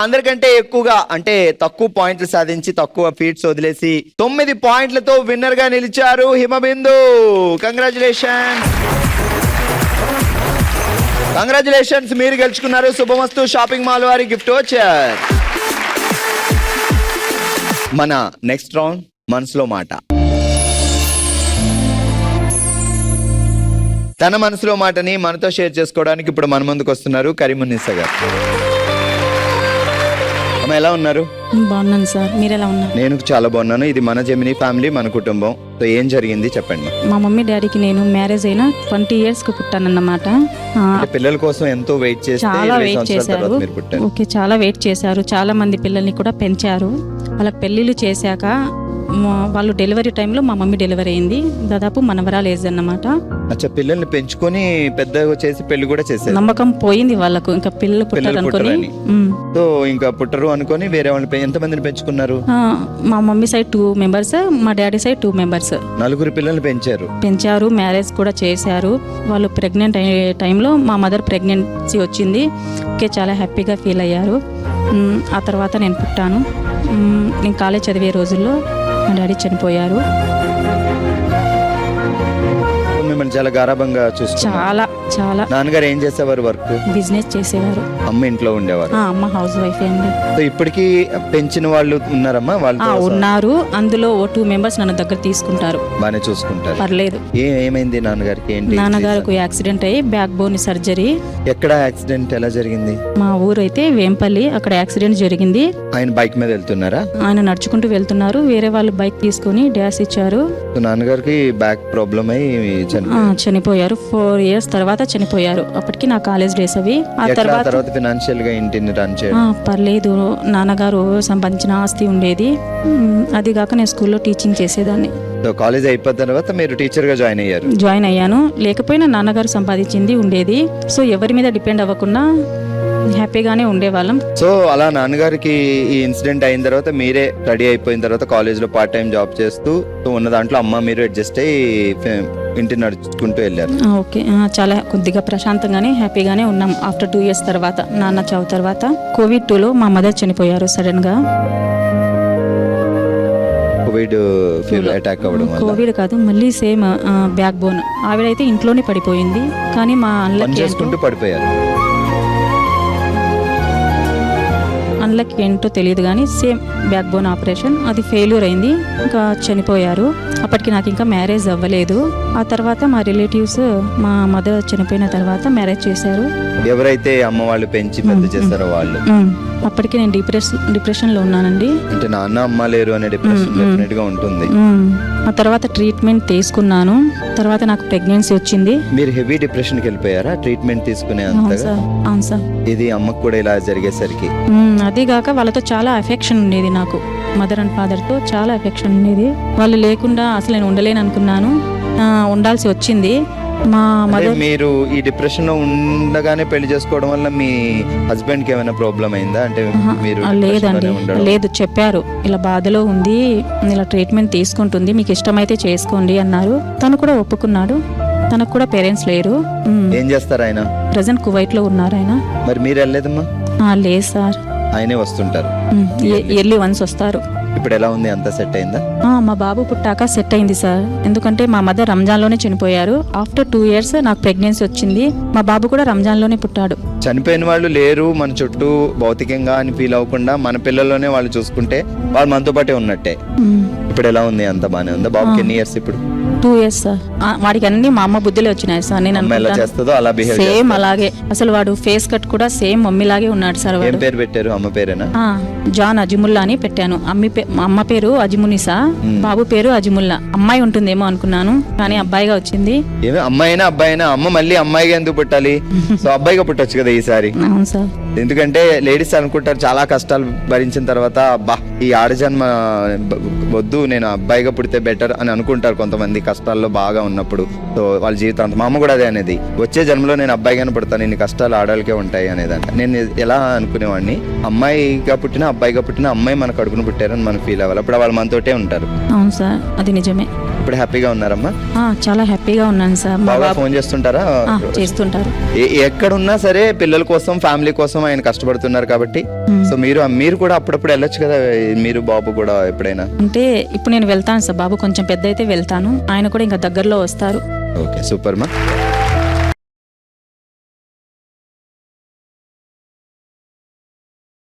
అందరికంటే ఎక్కువగా అంటే తక్కువ పాయింట్లు సాధించి తక్కువ ఫీట్స్ వదిలేసి 9 పాయింట్లతో విన్నర్ గా నిలిచారు హిమబిందు. కంగ్రాచులేషన్స్, మీరు గెలుచుకున్నారు శుభమస్తు షాపింగ్ మాల్ వారి గిఫ్ట్ వచ్చారు. మన నెక్స్ట్ రౌండ్ మనసులో మాట. తన మనసులో మాటని మనతో షేర్ చేసుకోవడానికి ఇప్పుడు మన ముందుకు వస్తున్నారు కరీమున్నీసా గారు. ఎలా ఉన్నారు? బాగున్నాను సార్, మీరు ఎలా ఉన్నారు? నేను చాలా బాగున్నాను. ఇది మన జెమినీ ఫ్యామిలీ, మన కుటుంబం. సో ఏం జరిగింది చెప్పండి. మా మమ్మీ డాడీకి నేను మ్యారేజ్ అయిన 20 years కి పుట్టానన్నమాట. పిల్లల కోసం ఎంతో వెయిట్ చేసి చాలా వెయిట్ చేశారు. ఓకే, చాలా వెయిట్ చేశారు. చాలా మంది పిల్లల్ని కూడా పెంచారు. వాళ్ళకి పెళ్లిళ్ళు చేశాక వాళ్ళు డెలివరీ టైంలో మా మమ్మీ డెలివరీ అయింది. దాదాపు మనవరాలు ఏజ్ అన్నమాట. అచ్చా, పిల్లల్ని పెంచుకొని పెద్దగా చేసి పెళ్లి కూడా చేశారు. నమ్మకం పోయింది వాళ్ళకు, ఇంకా పిల్లలు పుట్టారు అనుకుని. సో ఇంకా పుట్టరు అనుకొని వేరే వాళ్ళని ఎంత మందిని పెంచుకున్నారు? మా మమ్మీ సైడ్ 2 members, మా డాడీ సైడ్ 2 members. 4 పిల్లల్ని పెంచారు. మ్యారేజ్ కూడా చేశారు. వాళ్ళు ప్రెగ్నెంట్ అయ్యే టైంలో మా మదర్ ప్రెగ్నెన్సీ వచ్చింది. ఓకే, చాలా హ్యాపీగా ఫీల్ అయ్యారు. ఆ తర్వాత నేను పుట్టాను. నేను కాలేజ్ చదివే రోజుల్లో మా డాడీ చనిపోయారు. మిమ్మల్ని చాలా గారాబంగా చూసుకున్నారు. చాలా చాలా. నాన్నగారు ఏం చేసేవారు? వర్క్, బిజినెస్ చేసేవారు. అమ్మ ఇంట్లో ఉండేవారు. అమ్మ హౌస్ వైఫ్ అండి. సో ఇప్పటికీ పెంచిన వాళ్ళు ఉన్నారమ్మా? వాళ్ళు ఉన్నారు. అందులో 2 members నన్ను దగ్గర తీసుకుంటారు, బాగానే చూసుకుంటారు. పర్లేదు. ఏమైంది నాన్నగారికి? ఏంటి? నాన్నగారికి యాక్సిడెంట్ అయ్యి బ్యాక్ బోన్ సర్జరీ. ఎక్కడ యాక్సిడెంట్? ఎలా జరిగింది? మా ఊరు అయితే వేంపల్లి, అక్కడ యాక్సిడెంట్ జరిగింది. ఆయన బైక్ మీద వెళ్తున్నారా? ఆయన నడుచుకుంటూ వెళ్తున్నారు. వేరే వాళ్ళు బైక్ తీసుకుని డాష్ ఇచ్చారు. నాన్నగారికి బ్యాక్ ప్రాబ్లం అయి చనిపోయారు. 4 years తర్వాత చనిపోయారు. అప్పటికి నా కాలేజ్ డేస్ అవి. ఆ తర్వాత ఫైనాన్షియల్ గా ఇంటిని రన్ చేయడం పర్లేదు. నాన్నగారు సంపాదించిన ఆస్తి ఉండేది. అది కాక నేను స్కూల్లో టీచింగ్ చేసేదాన్ని. కాలేజ్ అయిపోయిన తర్వాత మీరు టీచర్ గా జాయిన్ అయ్యాను. లేకపోయినా నాన్నగారు సంపాదించింది ఉండేది. సో ఎవరి మీద డిపెండ్ అవ్వకుండా హ్యాపీగానే ఉండేవాళ్ళం. సో అలా నాన్నగారికి ఈ ఇన్సిడెంట్ అయిన తర్వాత మీరే రెడీ అయిపోయిన తర్వాత కాలేజ్ లో పార్ట్ టైం జాబ్ చేస్తూ ఉన్న దాంట్లో అమ్మ మీరు అడ్జస్ట్ అయ్యి ఇంటిని నడుచుకుంటూ వెళ్ళారు. ఓకే, చాలా కొద్దిగా ప్రశాంతంగానే హ్యాపీగానే ఉన్నాం. ఆఫ్టర్ 2 years తర్వాత, నాన్న చావు తర్వాత, COVID-2లో మా మదర్ చనిపోయారు సడన్ గా. కోవిడ్ అటాక్ అవ్వడం వల్ల? కోవిడ్ కాదు, మళ్ళీ సేమ్ బ్యాక్ బోన్. ఆవిడైతే ఇంట్లోనే పడిపోయింది. కానీ మా అన్లకి ఏంటో తెలియదు కానీ సేమ్ బ్యాక్ బోన్ ఆపరేషన్, అది ఫెయిల్యూర్ అయింది. ఇంకా చనిపోయారు. అప్పటికి నాకు ఇంకా మ్యారేజ్ అవ్వలేదు. ఆ తర్వాత మా రిలేటివ్స్ మా మదర్ చనిపోయిన తర్వాత మ్యారేజ్ చేశారు. ఎవరైతే అమ్మ వాళ్ళు పెంచి పెద్ద చేస్తారో వాళ్ళు. అప్పటికి నేను డిప్రెషన్ లో ఉన్నానండి. అంటే నాన్న అమ్మ లేరు అనే డిప్రెషన్ డెఫినెట్ గా ఉంటుంది. ఆ తర్వాత ట్రీట్మెంట్ తీసుకున్నాను. తర్వాత నాకు ప్రెగ్నెన్సీ వచ్చింది. మీరు హెవీ డిప్రెషన్ కి వెళ్ళిపోయారా ట్రీట్మెంట్ తీసుకునే? అవును సార్. ఇది అమ్మకు కూడా ఇలా జరిగేసరికి? అదే కాక వాళ్ళతో చాలా అఫెక్షన్ ఉండేది నాకు. మదర్ అండ్ ఫాదర్ తో చాలా అఫెక్షన్ ఉండేది. వాళ్ళు లేకుండా అసలు నేను ఉండలేను అనుకున్నాను. ఉండాల్సి వచ్చింది. మా మదర్. మీరు ఈ డిప్రెషన్ లో ఉండగానే పెళ్లి చేసుకోవడం వల్ల మీ హస్బెండ్ కి ఏమైనా ప్రాబ్లం అయిందా? అంటే మీరు? లేదండి, లేదు. చెప్పారు ఇలా బాధలో ఉంది, ఇలా ట్రీట్మెంట్ తీసుకుంటుంది, మీకు ఇష్టమైతే చేసుకోండి అన్నారు. తను కూడా ఒప్పుకున్నాడు. తనకు కూడా పేరెంట్స్ లేరు. ఏం చేస్తారు ఆయన? ప్రెసెంట్ కువైట్ లో ఉన్నారు ఆయన. మరి మీరు వెళ్ళలేదమ్మా? లేదు సార్, ఆయనే వస్తుంటారు. ఇయర్లీ వన్స్ వస్తారు. ఇప్పుడు ఎలా ఉంది? అంతా సెట్ అయిందా? మా బాబు పుట్టాక సెట్ అయింది సార్. ఎందుకంటే మా మదర్ రంజాన్ లోనే చనిపోయారు. ఆఫ్టర్ 2 years నాకు ప్రెగ్నెన్సీ వచ్చింది. మా బాబు కూడా రంజాన్ లోనే పుట్టాడు. చనిపోయిన వాళ్ళు లేరు మన చుట్టూ భౌతికంగా అని ఫీల్ అవ్వకుండా మన పిల్లల్లోనే వాళ్ళు చూసుకుంటే వాళ్ళు మనతో పాటే ఉన్నట్టే. ఇప్పుడు ఎలా ఉంది? అంత బానే ఉందా? బాబుకి ఎన్ని ఇయర్స్ ఇప్పుడు? 2 years సార్. వాడికి అన్ని మా అమ్మ బుద్ధిలో వచ్చినాయి సార్. నేను సేమ్ అలాగే. అసలు వాడు ఫేస్ కట్ కూడా సేమ్ మమ్మీ లాగే ఉన్నాడు సార్. ఏం పేరు పెట్టారు? అమ్మ పేరేనా? జాన్ అజిముల్లా అని పెట్టాను. అమ్మ పేరు అజిమునిసా, బాబు పేరు అజిముల్లా. అమ్మాయి ఉంటుందేమో అనుకున్నాను, కానీ అబ్బాయిగా వచ్చింది. అమ్మాయినా అబ్బాయినా? అమ్మ మళ్ళీ అమ్మాయిగా ఎందుకు పుట్టాలి? సో అబ్బాయిగా పుట్టొచ్చు కదా ఈసారి. అవును సార్. ఎందుకంటే లేడీస్ అనుకుంటారు చాలా కష్టాలు భరించిన తర్వాత అబ్బా ఈ ఆడజన్మ వద్దు, నేను అబ్బాయిగా పుడితే బెటర్ అని అనుకుంటారు కొంతమంది కష్టాల్లో బాగా ఉన్నప్పుడు. సో వాళ్ళ జీవితం. మా అమ్మ కూడా అదే అనేది, వచ్చే జన్మలో నేను అబ్బాయిగానే పుడతాను, ఇన్ని కష్టాలు ఆడవాళ్ళకే ఉంటాయి అనేదంట. నేను ఎలా అనుకునేవాడిని, అమ్మాయిగా పుట్టినా అబ్బాయిగా పుట్టినా అమ్మాయి మన కడుపును పుట్టారని మనం ఫీల్ అవ్వాలి. అప్పుడు వాళ్ళు మనతోటే ఉంటారు. అవును సార్, అది నిజమే. ఇప్పుడు హ్యాపీగా ఉన్నారమ్మా? చాలా హ్యాపీగా ఉన్నాను సార్. మా బాగా బాబు ఫోన్ చేస్తుంటారా? చేస్తుంటారు. ఎక్కడున్నా సరే పిల్లల కోసం ఫ్యామిలీ కోసం ఆయన కష్టపడుతున్నారు కాబట్టి సో మీరు కూడా అప్పుడప్పుడు వెళ్ళొచ్చు కదా, మీరు బాబు కూడా ఎప్పుడైనా? అంటే ఇప్పుడు నేను వెళ్తాను సార్, బాబు కొంచెం పెద్ద అయితే వెళ్తాను, ఆయన కూడా ఇంకా దగ్గరలో వస్తారు. ఓకే, సూపర్ మా.